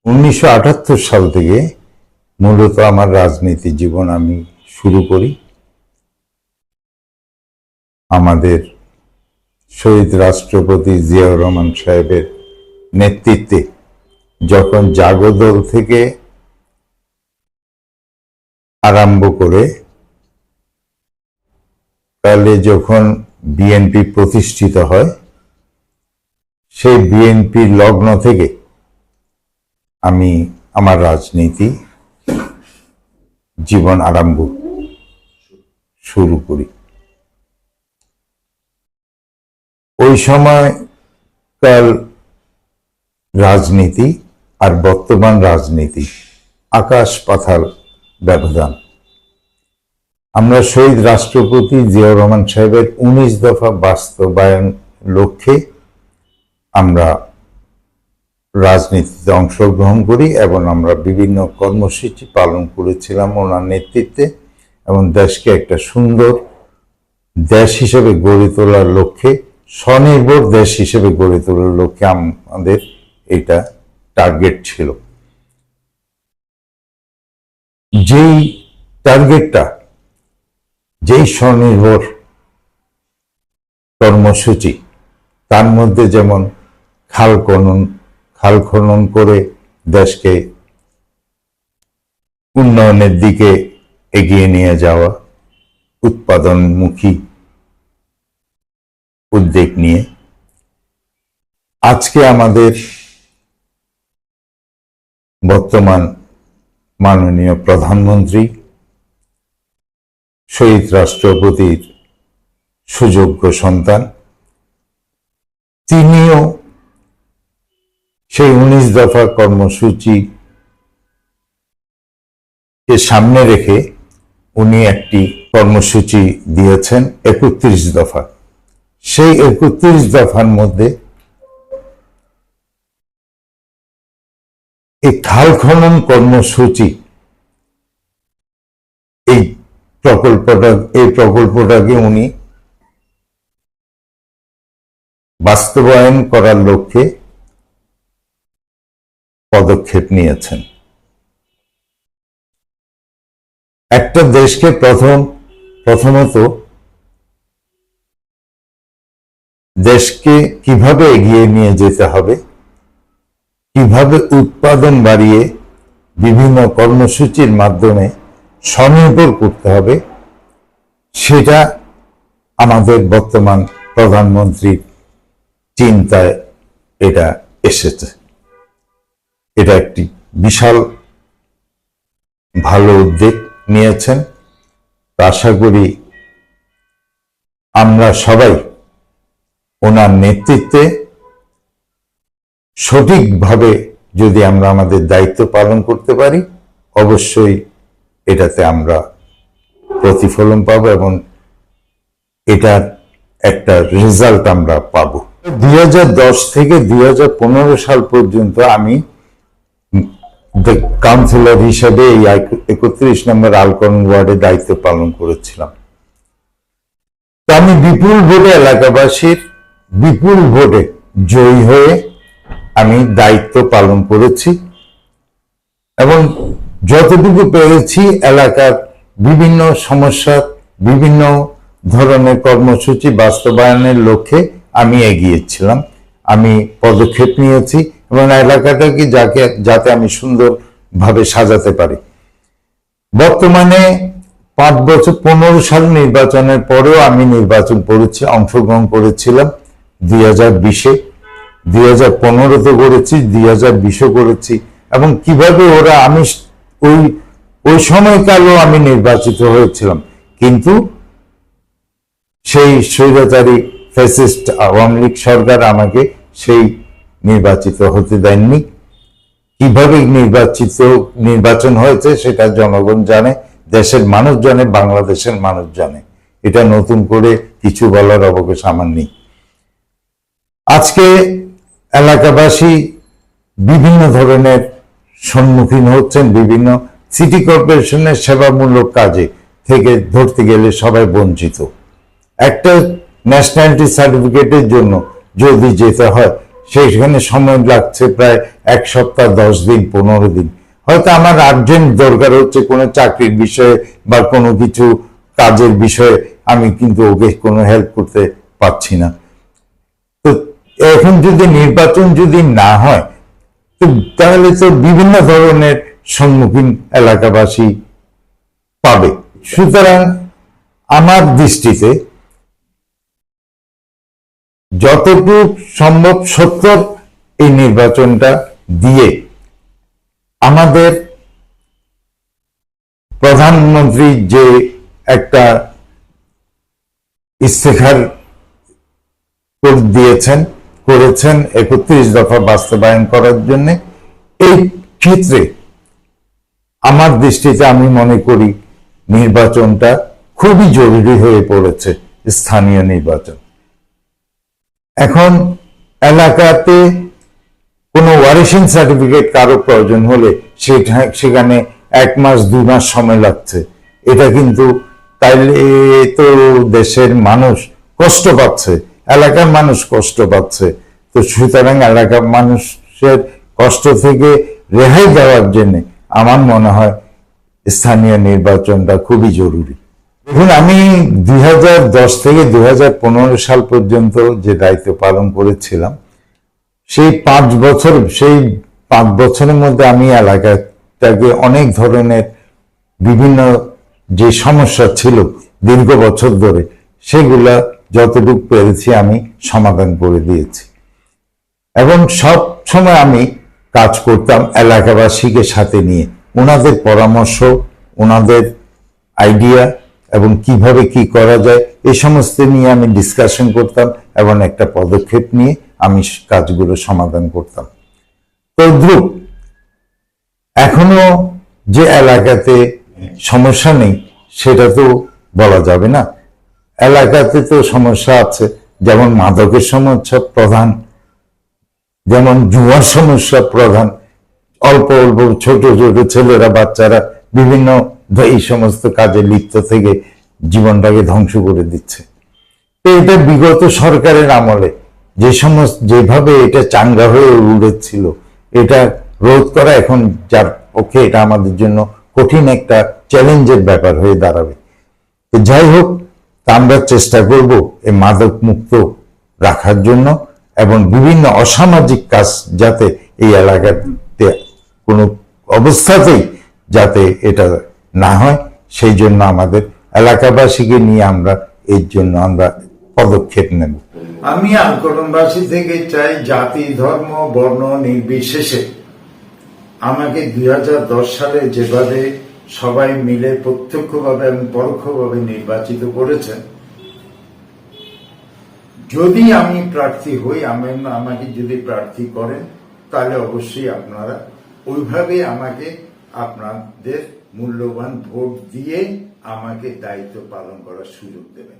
1978 সাল থেকে মূলত আমার রাজনীতি জীবন আমি শুরু করি। আমাদের শহীদ রাষ্ট্রপতি জিয়াউর রহমান সাহেবের নেতৃত্বে যখন জাগদল থেকে আরম্ভ করে তাহলে যখন বিএনপি প্রতিষ্ঠিত হয়, সেই বিএনপির লগ্ন থেকে আমি আমার রাজনীতি জীবন আরম্ভ শুরু করি। ওই সময়কার রাজনীতি আর বর্তমান রাজনীতি আকাশ পাতাল ব্যবধান। আমরা শহীদ রাষ্ট্রপতি জিয়াউর রহমান সাহেবের 19 দফা বাস্তবায়ন লক্ষ্যে আমরা রাজনীতিতে অংশগ্রহণ করি এবং আমরা বিভিন্ন কর্মসূচি পালন করেছিলাম ওনার নেতৃত্বে, এবং দেশকে একটা সুন্দর দেশ হিসেবে গড়ে তোলার লক্ষ্যে, স্বনির্ভর দেশ হিসেবে গড়ে তোলার লক্ষ্যে আমাদের এটা টার্গেট ছিল। যেই টার্গেটটা, যেই স্বনির্ভর কর্মসূচি, তার মধ্যে যেমন খাল খনন করে দেশকে উন্নয়নের দিকে এগিয়ে নিয়ে যাওয়া, উৎপাদনমুখী উদ্যোগ নিয়ে আজকে আমাদের বর্তমান মাননীয় প্রধানমন্ত্রী শহীদ রাষ্ট্রপতির সুযোগ্য সন্তান, তিনিও সেই 19 দফা কর্মসূচি কে সামনে রেখে উনি একটি কর্মসূচি দিয়েছেন 31 দফা। সেই 31 দফার মধ্যে এই খাল খনন কর্মসূচি, এই প্রকল্পটাকে উনি বাস্তবায়ন করার লক্ষ্যে পদক্ষেপ নিয়েছেন। একটা দেশকে প্রথমত দেশকে কিভাবে এগিয়ে নিয়ে যেতে হবে, কিভাবে উৎপাদন বাড়িয়ে বিভিন্ন কর্মসূচির মাধ্যমে স্বনির্ভর করতে হবে, সেটা আমাদের বর্তমান প্রধানমন্ত্রীর চিন্তায় এটা এসেছে। এটা একটি বিশাল ভালো উদ্যোগ নিয়েছেন। আশা করি আমরা সবাই ওনার নেতৃত্বে সঠিকভাবে যদি আমরা আমাদের দায়িত্ব পালন করতে পারি, অবশ্যই এটাতে আমরা প্রতিফলন পাবো এবং এটার একটা রেজাল্ট আমরা পাবো। 2010 থেকে 2015 সাল পর্যন্ত আমি কাউন্সিলর হিসেবে এই 31 নম্বর আলকন ওয়ার্ডে দায়িত্ব পালন করেছিলাম। তো আমি বিপুল ভোটে, এলাকাবাসীর বিপুল ভোটে জয়ী হয়ে আমি দায়িত্ব পালন করেছি এবং যতটুকু পেরেছি এলাকার বিভিন্ন সমস্যা, বিভিন্ন ধরনের কর্মসূচি বাস্তবায়নের লক্ষ্যে আমি এগিয়েছিলাম। আমি পদক্ষেপ নিয়েছি এবং এলাকাটাকে যাতে আমি সুন্দরভাবে সাজাতে পারি। বর্তমানে 5 বছর 15 সাল নির্বাচনের পরেও আমি নির্বাচন করেছি, অংশগ্রহণ করেছিলাম 2020-এ, 2015-তে করেছি, 2020-ও করেছি, এবং কিভাবে আমি ওই সময়কালেও আমি নির্বাচিত হয়েছিলাম, কিন্তু সেই স্বৈরাচারী ফ্যাসিস্ট আওয়ামী লীগ সরকার আমাকে সেই নির্বাচিত হতে দেননি। কিভাবে নির্বাচন হয়েছে সেটা জনগণ জানে, দেশের মানুষ জানে, বাংলাদেশের মানুষ জানে। এটা নতুন করে কিছু বলার অবকাশ আমার নেই। আজকে এলাকাবাসী বিভিন্ন ধরনের সম্মুখীন হচ্ছেন, বিভিন্ন সিটি কর্পোরেশনের সেবামূলক কাজে থেকে ধরতে গেলে সবাই বঞ্চিত। একটা ন্যাশনালিটি সার্টিফিকেটের জন্য যদি যেতে হয়, সেখানে সময় লাগছে প্রায় 1 সপ্তাহ, 10 দিন, 15 দিন। হয়তো আমার আর্জেন্ট দরকার হচ্ছে কোনো চাকরির বিষয়ে বা কোনো কিছু কাজের বিষয়ে, আমি কিন্তু ওকে কোনো হেল্প করতে পারছি না। তো এখন যদি নির্বাচন যদি না হয়, তো তাহলে তো বিভিন্ন ধরনের সম্মুখীন এলাকাবাসী পাবে। সুতরাং আমার দৃষ্টিতে যতটুকু সম্ভব সত্তর এই নির্বাচনটা দিয়ে আমাদের প্রধানমন্ত্রী যে একটা ইস্তেখার দিয়েছেন, করেছেন 31 দফা বাস্তবায়ন করার জন্য, এই ক্ষেত্রে আমার দৃষ্টিতে আমি মনে করি নির্বাচনটা খুবই জরুরি হয়ে পড়েছে, স্থানীয় নির্বাচন। এখন এলাকাতে কোনো ওয়ারিশিং সার্টিফিকেট কারো প্রয়োজন হলে সেখানে 1 মাস 2 মাস সময় লাগছে। এটা কিন্তু তাইলে তো দেশের মানুষ কষ্ট পাচ্ছে, এলাকার মানুষ কষ্ট পাচ্ছে। তো সুতরাং এলাকার মানুষের কষ্ট থেকে রেহাই দেওয়ার জন্য আমার মনে হয় স্থানীয় নির্বাচনটা খুবই জরুরি। দেখুন, আমি 2010 থেকে 2015 সাল পর্যন্ত যে দায়িত্ব পালন করেছিলাম, সেই 5 বছরের মধ্যে আমি এলাকাটাকে অনেক ধরনের বিভিন্ন যে সমস্যা ছিল দীর্ঘ বছর ধরে, সেগুলা যতটুকু পেরেছি আমি সমাধান করে দিয়েছি। এবং সব সময় আমি কাজ করতাম এলাকাবাসীকে সাথে নিয়ে, ওনাদের পরামর্শ, ওনাদের আইডিয়া এবং কিভাবে কি করা যায় এই সমস্ত নিয়ে আমি ডিসকাশন করতাম এবং একটা পদক্ষেপ নিয়ে আমি কাজগুলো সমাধান করতাম। তদ্রুপ এখনো যে এলাকাতে সমস্যা নেই সেটা তো বলা যাবে না। এলাকাতে তো সমস্যা আছে, যেমন মাদকের সমস্যা প্রধান, যেমন জুয়ার সমস্যা প্রধান। অল্প অল্প ছোট ছোট ছেলেরা, বাচ্চারা বিভিন্ন এই সমস্ত কাজে লিপ্ত থেকে জীবনটাকে ধ্বংস করে দিচ্ছে। তো এটা বিগত সরকারের আমলে যেভাবে এটা চাঙ্গা হয়ে উঠেছিল, এটা রোধ করা এখন যার পক্ষে এটা আমাদের জন্য কঠিন একটা চ্যালেঞ্জের ব্যাপার হয়ে দাঁড়াবে। তো যাই হোক, আমরা চেষ্টা করব এই মাদক মুক্ত রাখার জন্য এবং বিভিন্ন অসামাজিক কাজ যাতে এই এলাকাতে কোনো অবস্থাতেই যাতে এটা না হয়, সেই জন্য আমাদের এলাকাবাসীকে নিয়ে আমরা এর জন্য আমরা পদক্ষেপ নেব। আমি আন্দোলনবাসী থেকে চাই জাতি, ধর্ম, বর্ণ নির্বিশেষে আমাকে 2010 সালে যেভাবে সবাই মিলে প্রত্যক্ষভাবে এবং পরোক্ষভাবে নির্বাচিত করেছেন, যদি আমি প্রার্থী হই, আমাকে যদি প্রার্থী করেন, তাহলে অবশ্যই আপনারা ওইভাবে আমাকে আপনাদের মূল্যবান ভোট দিয়ে আমাকে দায়িত্ব পালন করার সুযোগ দেবেন।